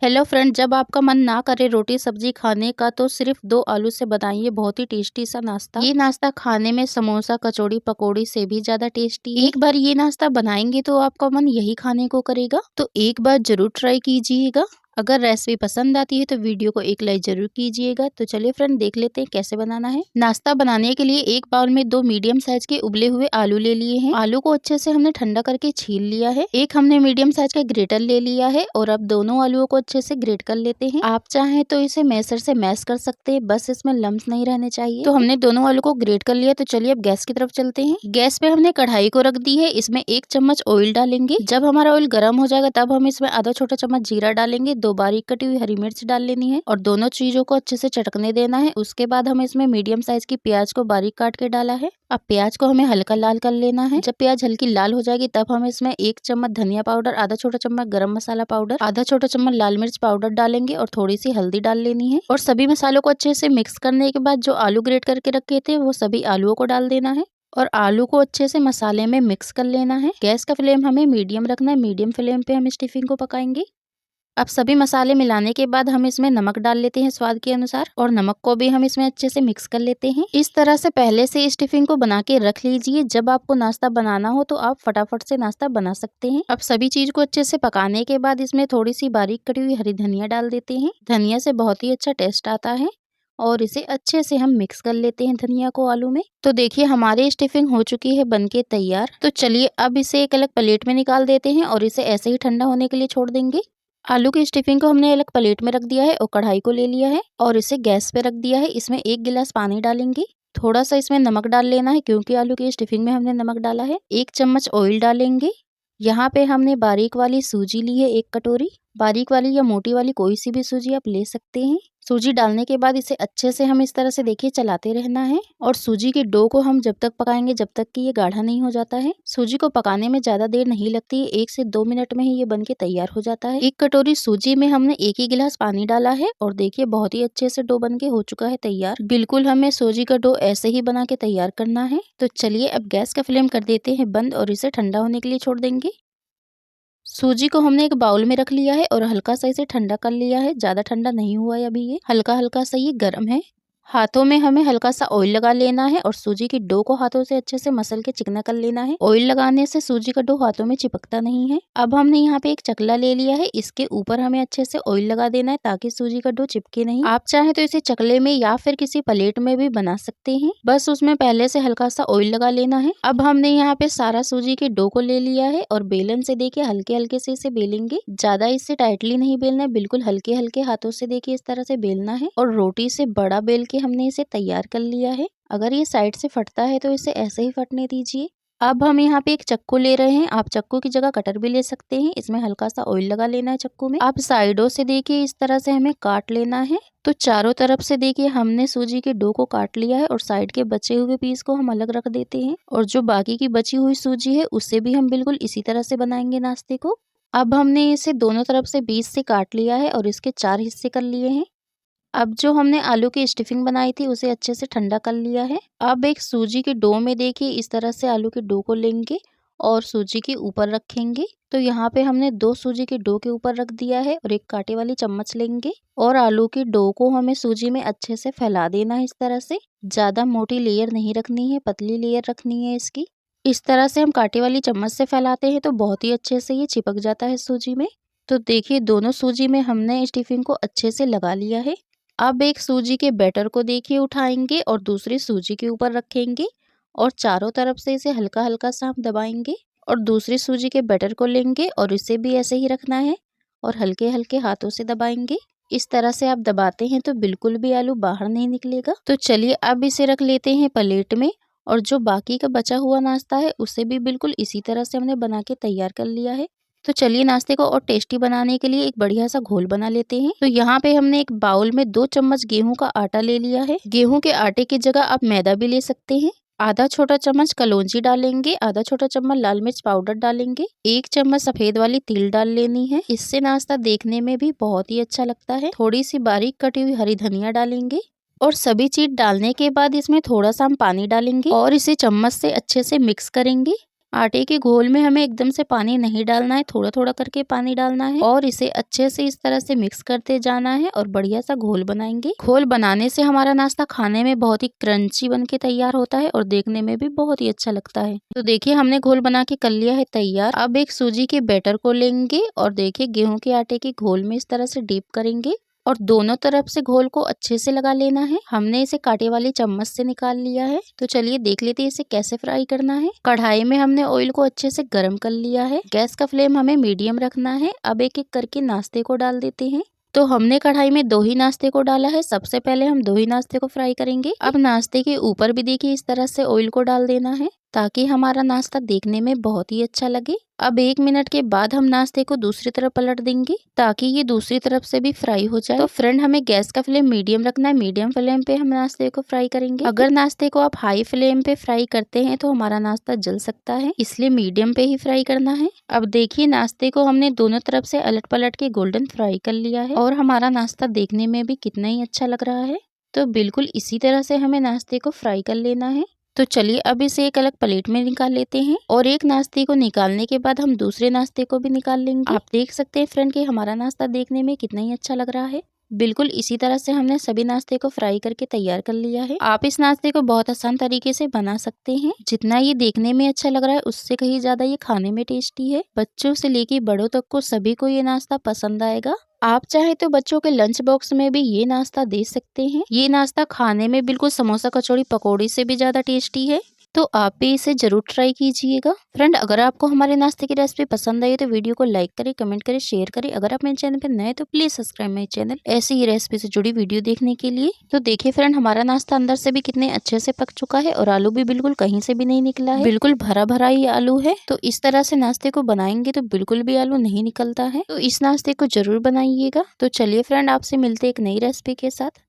Hello friend, जब आपका मन ना करे रोटी सब्जी खाने का तो सिर्फ 2 आलू से बनाइए बहुत ही टेस्टी सा नाश्ता। ये नाश्ता खाने में समोसा कचौड़ी पकौड़ी से भी ज्यादा टेस्टी है। एक बार ये नाश्ता बनाएंगे तो आपका मन यही खाने को करेगा, तो एक बार जरूर ट्राई कीजिएगा। अगर रेसिपी पसंद आती है तो वीडियो को एक लाइक जरूर कीजिएगा। तो चलिए फ्रेंड देख लेते हैं कैसे बनाना है। नाश्ता बनाने के लिए एक बाउल में 2 मीडियम साइज के उबले हुए आलू ले लिए हैं। आलू को अच्छे से हमने ठंडा करके छील लिया है। एक हमने मीडियम साइज का ग्रेटर ले लिया है और अब दोनों आलूओं को अच्छे से ग्रेट कर लेते हैं। आप चाहें तो इसे मैशर से मैश कर सकते हैं, बस इसमें लम्स नहीं रहने चाहिए। तो हमने दोनों आलू को ग्रेट कर लिया। तो चलिए अब गैस की तरफ चलते हैं। गैस पे हमने कढ़ाई को रख दी है। इसमें 1 चम्मच ऑयल डालेंगे। जब हमारा ऑयल गर्म हो जाएगा तब हम इसमें आधा छोटा चम्मच जीरा डालेंगे। 2 बारीक कटी हुई हरी मिर्च डाल लेनी है और दोनों चीजों को अच्छे से चटकने देना है। उसके बाद हम इसमें मीडियम साइज की प्याज को बारीक काट के डाला है। अब प्याज को हमें हल्का लाल कर लेना है। जब प्याज हल्की लाल हो जाएगी तब हम इसमें 1 चम्मच धनिया पाउडर, आधा छोटा चम्मच गरम मसाला पाउडर, आधा छोटा चम्मच लाल मिर्च पाउडर डालेंगे और थोड़ी सी हल्दी डाल लेनी है। और सभी मसालों को अच्छे से मिक्स करने के बाद जो आलू ग्रेट करके रखे थे वो सभी आलूओं को डाल देना है और आलू को अच्छे से मसाले में मिक्स कर लेना है। गैस का फ्लेम हमें मीडियम रखना है। मीडियम फ्लेम पे हम इस टिफिन को पकाएंगे। अब सभी मसाले मिलाने के बाद हम इसमें नमक डाल लेते हैं स्वाद के अनुसार और नमक को भी हम इसमें अच्छे से मिक्स कर लेते हैं। इस तरह से पहले से इस टिफिन को बना के रख लीजिए। जब आपको नाश्ता बनाना हो तो आप फटाफट से नाश्ता बना सकते हैं। अब सभी चीज को अच्छे से पकाने के बाद इसमें थोड़ी सी बारीक कटी हुई हरी धनिया डाल देते हैं। धनिया से बहुत ही अच्छा टेस्ट आता है और इसे अच्छे से हम मिक्स कर लेते हैं धनिया को आलू में। तो देखिए हमारी स्टफिंग हो चुकी है बनके तैयार। तो चलिए अब इसे एक अलग प्लेट में निकाल देते हैं और इसे ऐसे ही ठंडा होने के लिए छोड़ देंगे। आलू की स्टफिंग को हमने अलग प्लेट में रख दिया है और कढ़ाई को ले लिया है और इसे गैस पे रख दिया है। इसमें 1 गिलास पानी डालेंगे। थोड़ा सा इसमें नमक डाल लेना है क्योंकि आलू की स्टफिंग में हमने नमक डाला है। 1 चम्मच ऑयल डालेंगे। यहाँ पे हमने बारीक वाली सूजी ली है 1 कटोरी। बारीक वाली या मोटी वाली कोई सी भी सूजी आप ले सकते हैं। सूजी डालने के बाद इसे अच्छे से हम इस तरह से देखिए चलाते रहना है और सूजी के डो को हम जब तक पकाएंगे जब तक कि ये गाढ़ा नहीं हो जाता है। सूजी को पकाने में ज्यादा देर नहीं लगती है, 1 से 2 मिनट में ही ये बनके तैयार हो जाता है। 1 कटोरी सूजी में हमने 1 ही गिलास पानी डाला है और देखिए बहुत ही अच्छे से डो बनके हो चुका है तैयार। बिल्कुल हमें सूजी का डो ऐसे ही बना के तैयार करना है। तो चलिए अब गैस का फ्लेम कर देते हैं बंद और इसे ठंडा होने के लिए छोड़ देंगे। सूजी को हमने एक बाउल में रख लिया है और हल्का सा इसे ठंडा कर लिया है। ज्यादा ठंडा नहीं हुआ है अभी, ये हल्का हल्का सा ये गर्म है। हाथों में हमें हल्का सा ऑयल लगा लेना है और सूजी की डो को हाथों से अच्छे से मसल के चिकना कर लेना है। ऑयल लगाने से सूजी का डो हाथों में चिपकता नहीं है। अब हमने यहाँ पे एक चकला ले लिया है, इसके ऊपर हमें अच्छे से ऑयल लगा देना है ताकि सूजी का डो चिपके नहीं। आप चाहे तो इसे चकले में या फिर किसी प्लेट में भी बना सकते हैं, बस उसमें पहले से हल्का सा ऑयल लगा लेना है। अब हमने यहाँ पे सारा सूजी के डो को ले लिया है और बेलन से देखिए हल्के हल्के से इसे बेलेंगे। ज्यादा इससे टाइटली नहीं बेलना है, बिल्कुल हल्के हल्के हाथों से देखिए इस तरह से बेलना है और रोटी से बड़ा बेल के हमने इसे तैयार कर लिया है। अगर ये साइड से फटता है तो इसे ऐसे ही फटने दीजिए। अब हम यहाँ पे एक चक्कू ले रहे हैं, आप चक्कू की जगह कटर भी ले सकते हैं। इसमें हल्का सा ऑयल लगा लेना है चक्कू में। आप साइडों से देखिए इस तरह से हमें काट लेना है। तो चारों तरफ से देखिए हमने सूजी के डो को काट लिया है और साइड के बचे हुए पीस को हम अलग रख देते हैं और जो बाकी की बची हुई सूजी है उससे भी हम बिल्कुल इसी तरह से बनाएंगे नाश्ते को। अब हमने इसे दोनों तरफ से बीच से काट लिया है और इसके 4 हिस्से कर लिए हैं। अब जो हमने आलू की स्टफिंग बनाई थी उसे अच्छे से ठंडा कर लिया है। अब एक सूजी के डो में देखिए इस तरह से आलू के डो को लेंगे और सूजी के ऊपर रखेंगे। तो यहाँ पे हमने 2 सूजी के डो के ऊपर रख दिया है और एक कांटे वाली चम्मच लेंगे और आलू के डो को हमें सूजी में अच्छे से फैला देना है। इस तरह से ज्यादा मोटी लेयर नहीं रखनी है, पतली लेयर रखनी है इसकी। इस तरह से हम कांटे वाली चम्मच से फैलाते हैं तो बहुत ही अच्छे से ये चिपक जाता है सूजी में। तो देखिए दोनों सूजी में हमने स्टफिंग को अच्छे से लगा लिया है। अब एक सूजी के बैटर को देखिए उठाएंगे और दूसरी सूजी के ऊपर रखेंगे और चारों तरफ से इसे हल्का हल्का सा हम दबाएंगे और दूसरी सूजी के बैटर को लेंगे और इसे भी ऐसे ही रखना है और हल्के हल्के हाथों से दबाएंगे। इस तरह से आप दबाते हैं तो बिल्कुल भी आलू बाहर नहीं निकलेगा। तो चलिए अब इसे रख लेते हैं प्लेट में और जो बाकी का बचा हुआ नाश्ता है उसे भी बिल्कुल इसी तरह से हमने बना के तैयार कर लिया है। तो चलिए नाश्ते को और टेस्टी बनाने के लिए एक बढ़िया सा घोल बना लेते हैं। तो यहाँ पे हमने एक बाउल में 2 चम्मच गेहूं का आटा ले लिया है। गेहूं के आटे की जगह आप मैदा भी ले सकते हैं। आधा छोटा चम्मच कलौंजी डालेंगे, आधा छोटा चम्मच लाल मिर्च पाउडर डालेंगे, 1 चम्मच सफेद वाली तिल डाल लेनी है। इससे नाश्ता देखने में भी बहुत ही अच्छा लगता है। थोड़ी सी बारीक कटी हुई हरी धनिया डालेंगे और सभी चीज डालने के बाद इसमें थोड़ा सा हम पानी डालेंगे और इसे चम्मच से अच्छे से मिक्स करेंगे। आटे के घोल में हमें एकदम से पानी नहीं डालना है, थोड़ा थोड़ा करके पानी डालना है और इसे अच्छे से इस तरह से मिक्स करते जाना है और बढ़िया सा घोल बनाएंगे। घोल बनाने से हमारा नाश्ता खाने में बहुत ही क्रंची बन के तैयार होता है और देखने में भी बहुत ही अच्छा लगता है। तो देखिए हमने घोल बना के कर लिया है तैयार। अब एक सूजी के बैटर को लेंगे और देखिए गेहूं के आटे के घोल में इस तरह से डीप करेंगे और दोनों तरफ से घोल को अच्छे से लगा लेना है। हमने इसे कांटे वाली चम्मच से निकाल लिया है। तो चलिए देख लेते हैं इसे कैसे फ्राई करना है। कढ़ाई में हमने ऑयल को अच्छे से गर्म कर लिया है। गैस का फ्लेम हमें मीडियम रखना है। अब एक एक करके नाश्ते को डाल देते हैं। तो हमने कढ़ाई में 2 ही नाश्ते को डाला है। सबसे पहले हम 2 ही नाश्ते को फ्राई करेंगे। अब नाश्ते के ऊपर भी देखिए इस तरह से ऑयल को डाल देना है ताकि हमारा नाश्ता देखने में बहुत ही अच्छा लगे। अब 1 मिनट के बाद हम नाश्ते को दूसरी तरफ पलट देंगे ताकि ये दूसरी तरफ से भी फ्राई हो जाए। तो फ्रेंड हमें गैस का फ्लेम मीडियम रखना है। मीडियम फ्लेम पे हम नाश्ते को फ्राई करेंगे। अगर नाश्ते को आप हाई फ्लेम पे फ्राई करते हैं तो हमारा नाश्ता जल सकता है, इसलिए मीडियम पे ही फ्राई करना है। अब देखिए नाश्ते को हमने दोनों तरफ से अलट पलट के गोल्डन फ्राई कर लिया है और हमारा नाश्ता देखने में भी कितना ही अच्छा लग रहा है। तो बिल्कुल इसी तरह से हमें नाश्ते को फ्राई कर लेना है। तो चलिए अब इसे एक अलग प्लेट में निकाल लेते हैं और एक नाश्ते को निकालने के बाद हम दूसरे नाश्ते को भी निकाल लेंगे। आप देख सकते हैं फ्रेंड कि हमारा नाश्ता देखने में कितना ही अच्छा लग रहा है। बिल्कुल इसी तरह से हमने सभी नाश्ते को फ्राई करके तैयार कर लिया है। आप इस नाश्ते को बहुत आसान तरीके से बना सकते हैं। जितना ये देखने में अच्छा लग रहा है उससे कहीं ज्यादा ये खाने में टेस्टी है। बच्चों से लेके बड़ों तक को सभी को ये नाश्ता पसंद आएगा। आप चाहे तो बच्चों के लंच बॉक्स में भी ये नाश्ता दे सकते हैं। ये नाश्ता खाने में बिल्कुल समोसा कचौड़ी पकौड़ी से भी ज्यादा टेस्टी है। तो आप भी इसे जरूर ट्राई कीजिएगा। फ्रेंड अगर आपको हमारे नाश्ते की रेसिपी पसंद आई तो वीडियो को लाइक करें, कमेंट करें, शेयर करें। अगर आप मेरे चैनल पर नए तो प्लीज सब्सक्राइब मेरे चैनल ऐसी ही रेसिपी से जुड़ी वीडियो देखने के लिए। तो देखिए फ्रेंड हमारा नाश्ता अंदर से भी कितने अच्छे से पक चुका है और आलू भी बिल्कुल कहीं से भी नहीं निकला है। बिल्कुल भरा भरा ही आलू है। तो इस तरह से नाश्ते को बनाएंगे तो बिल्कुल भी आलू नहीं निकलता है। तो इस नाश्ते को जरूर बनाइएगा। तो चलिए फ्रेंड आपसे मिलते एक नई रेसिपी के साथ।